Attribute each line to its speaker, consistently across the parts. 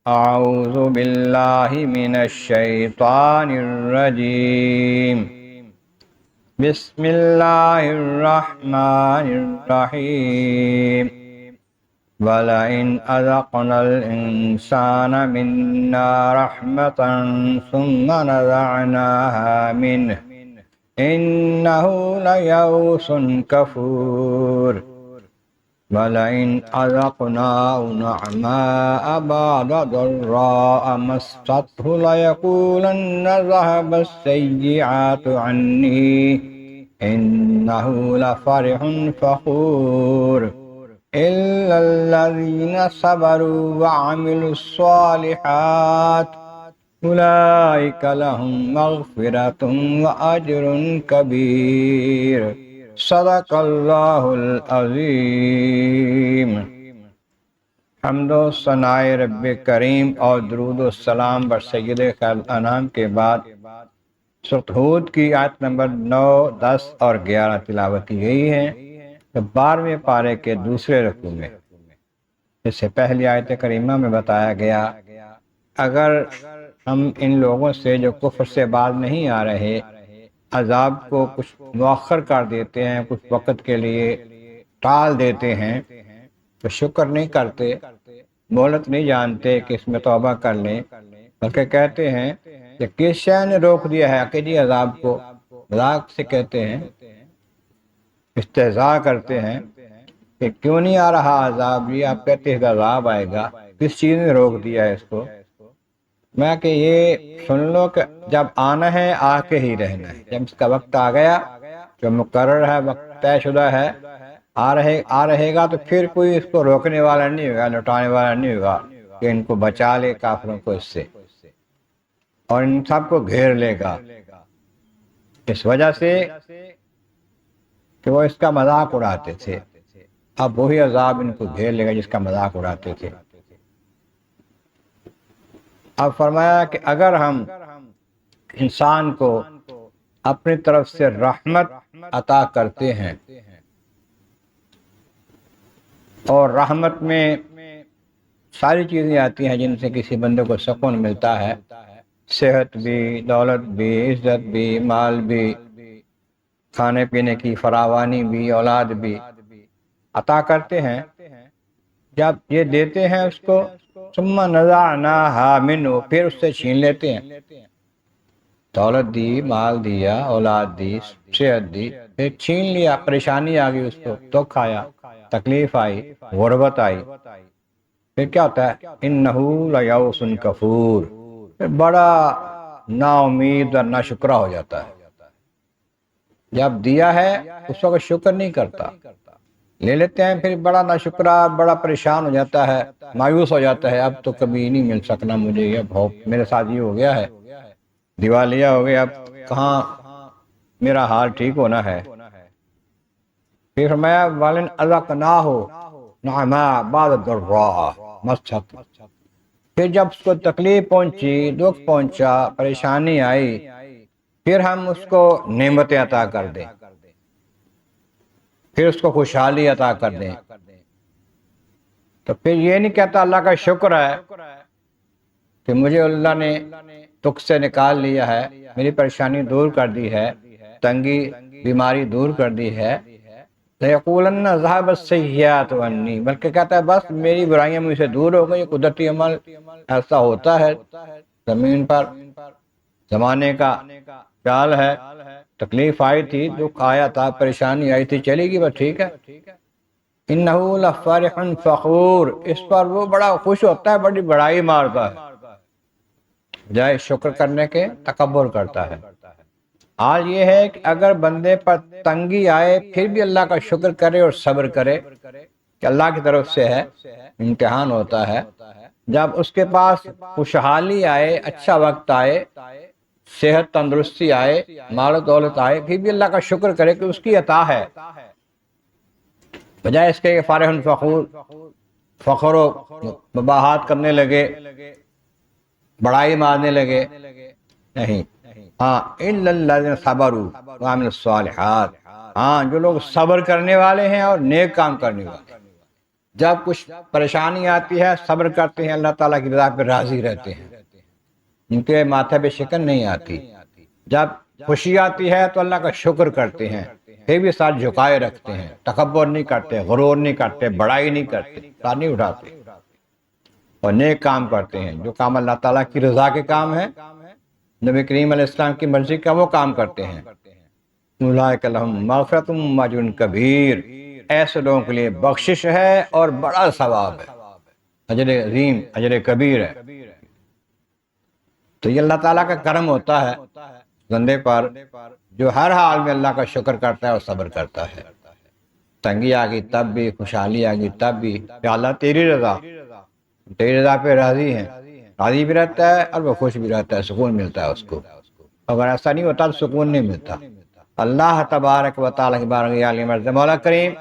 Speaker 1: اعوذ باللہ من الشیطان الرجیم بسم اللہ الرحمن الرحیم وَلَئِنْ أَذَقْنَا الْإِنسَانَ مِنَّا رَحْمَةً ثُمَّ نَزَعْنَاهَا مِنْهُ إِنَّهُ لَيَئُوسٌ كَفُورٌ وَلَئِنْ أَذَقْنَاهُ نَعْمَاءَ بَعْدَ ضَرَّاءَ مَسَّتْهُ لَيَقُولَنَّ ذَهَبَ السَّيِّئَاتُ عَنِّي إِنَّهُ لَفَرِحٌ فَخُورٌ إِلَّا الَّذِينَ صَبَرُوا وَعَمِلُوا الصَّالِحَاتِ أُولَئِكَ لَهُم مَّغْفِرَةٌ وَأَجْرٌ كَبِيرٌ صدق اللہ العظیم۔ حمد و ثناء رب کریم اور درود و سلام بر سید خیر الانام کے بعد سورۃ ہود کی آیت نمبر 9، 10 اور 11 تلاوت کی گئی ہے۔ 12ویں پارے کے دوسرے رکوع میں اس سے پہلی آیت کریمہ میں بتایا گیا اگر ہم ان لوگوں سے جو کفر سے باز نہیں آ رہے عذاب کو کچھ مؤخر کر دیتے ہیں، کچھ وقت کے لیے ٹال دیتے ہیں، تو شکر نہیں کرتے، مہلت نہیں جانتے کہ اس میں توبہ کر لیں، بلکہ کہتے ہیں کہ کس شے نے روک دیا ہے عقیدی عذاب کو، مذاق سے کہتے ہیں، استہزاء کرتے ہیں کہ کیوں نہیں آ رہا عذاب، یہ آپ کہتے ہیں کہ عذاب آئے گا، کس چیز نے روک دیا ہے اس کو؟ میں کہ یہ سن لو کہ جب آنا ہے آ کے ہی رہنا ہے، جب اس کا وقت آ گیا جو مقرر ہے، وقت طے شدہ ہے، آ رہے گا، تو پھر کوئی اس کو روکنے والا نہیں ہوگا، لوٹانے والا نہیں ہوگا کہ ان کو بچا لے کافروں کو اس سے، اور ان سب کو گھیر لے گا، اس وجہ سے کہ وہ اس کا مذاق اڑاتے تھے۔ اب وہی عذاب ان کو گھیر لے گا جس کا مذاق اڑاتے تھے۔ اب فرمایا کہ اگر ہم انسان کو اپنی طرف سے رحمت عطا کرتے ہیں، اور رحمت میں ساری چیزیں آتی ہیں جن سے کسی بندے کو سکون ملتا ہے، صحت بھی، دولت بھی، عزت بھی، مال بھی، کھانے پینے کی فراوانی بھی، اولاد بھی عطا کرتے ہیں، جب یہ دیتے ہیں اس کو ثم نزعناها منه، پھر اس سے چھین لیتے ہیں، دولت دی، مال دیا، اولاد دی، صحت دی، پھر چھین لیا، پریشانی آ گئی، اس کو دکھ آیا، تکلیف آئی، غربت آئی، پھر کیا ہوتا ہے؟ انہو لیئوس کفور، پھر بڑا نا امید اور نا شکرہ ہو جاتا ہے۔ جب دیا ہے اس وقت شکر نہیں کرتا، لے لیتے ہیں پھر بڑا نا شکرہ، بڑا پریشان ہو جاتا ہے، مایوس ہو جاتا ہے، اب تو کبھی نہیں مل سکنا مجھے، یہ بہت میرے ساتھ یہ ہو گیا ہے، دیوالیہ ہو گیا، اب کہاں میرا حال ٹھیک ہونا ہے۔ پھر فرمایا وَلَئِنْ أَذَقْنَاهُ نَعْمَاءَ بَعْدَ ضَرَّاءَ مَسَّتْهُ، پھر جب اس کو تکلیف پہنچی، دکھ پہنچا، پریشانی آئی، پھر ہم اس کو نعمتیں عطا کر دیں، پھر اس کو خوشحالی عطا کر دیں، تو پھر یہ نہیں کہتا اللہ کا شکر ہے کہ مجھے اللہ نے تکھ سے نکال لیا ہے، میری پریشانی دور کر دی ہے، تنگی بیماری دور کر دی ہے، لَيَقُولَنَّ ذَهَبَ السَّيِّئَاتُ عَنِّي، بلکہ کہتا ہے بس میری برائیاں مجھ سے دور ہو گئی۔ قدرتی عمل ایسا ہوتا ہے، زمین پر زمانے کا چال ہے، تکلیف آئی تھی، دکھ آیا تھا، پریشانی آئی تھی، چلے گی، بس ٹھیک ہے۔ انہو لفرح فخور، اس پر وہ بڑا خوش ہوتا ہے، بڑی بڑائی مارتا ہے، جائے شکر کرنے کے تکبر کرتا ہے۔ حال یہ ہے کہ اگر بندے پر تنگی آئے پھر بھی اللہ کا شکر کرے اور صبر کرے کہ اللہ کی طرف سے ہے، امتحان ہوتا ہے، جب اس کے پاس خوشحالی آئے، اچھا وقت آئے، صحت تندرستی آئے، مال و دولت آئے، پھر بھی اللہ کا شکر کرے کہ اس کی عطا ہے، بجائے اس کے کہ فارح فخور، فخر و مباحات کرنے لگے، بڑائی مارنے لگے، نہیں۔ ہاں الا الذین صبروا وعملوا الصالحات، ہاں جو لوگ صبر کرنے والے ہیں اور نیک کام کرنے والے ہیں، جب کچھ پریشانی آتی ہے صبر کرتے ہیں، اللہ تعالیٰ کی رضا پہ راضی رہتے ہیں، ان کے ماتھے پہ شکن نہیں آتی۔ جب خوشی آتی ہے تو اللہ کا شکر کرتے ہیں، پھر بھی ساتھ جھکائے رکھتے ہیں، تکبر نہیں کرتے، غرور نہیں کرتے، بڑائی نہیں کرتے، ساتھ نہیں اٹھاتے، اور نیک کام کرتے ہیں۔ جو کام اللہ تعالیٰ کی رضا کے کام ہے، نبی کریم علیہ السلام کی مرضی کا، وہ کام کرتے ہیں۔ اولئک لہم مغفرۃ و اجر کبیر، ایسے لوگوں کے لیے بخشش ہے اور بڑا ثواب ہے، اجر عظیم، اجر کبیر ہے۔ تو یہ اللہ تعالیٰ کا کرم ہوتا ہے بندے پر، جو ہر حال میں اللہ کا شکر کرتا ہے اور صبر کرتا ہے۔ تنگی آ گئی تب بھی، خوشحالی آ گئی تب بھی، کہ اللہ تیری رضا، تیری رضا پہ راضی ہیں، راضی بھی رہتا ہے اور وہ خوش بھی رہتا ہے، سکون ملتا ہے اس کو۔ اگر ایسا نہیں ہوتا تو سکون نہیں ملتا۔ اللہ تبارک و تعالیٰ کی بارگاہ عالی مرض مولا کریم،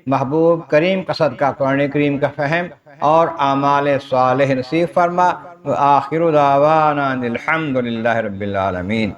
Speaker 1: محبوب کریم کا صدقہ قرآن کریم کا فہم اور اعمال صالح نصیب فرما۔ وآخر دعوانا الحمد للہ رب العالمین۔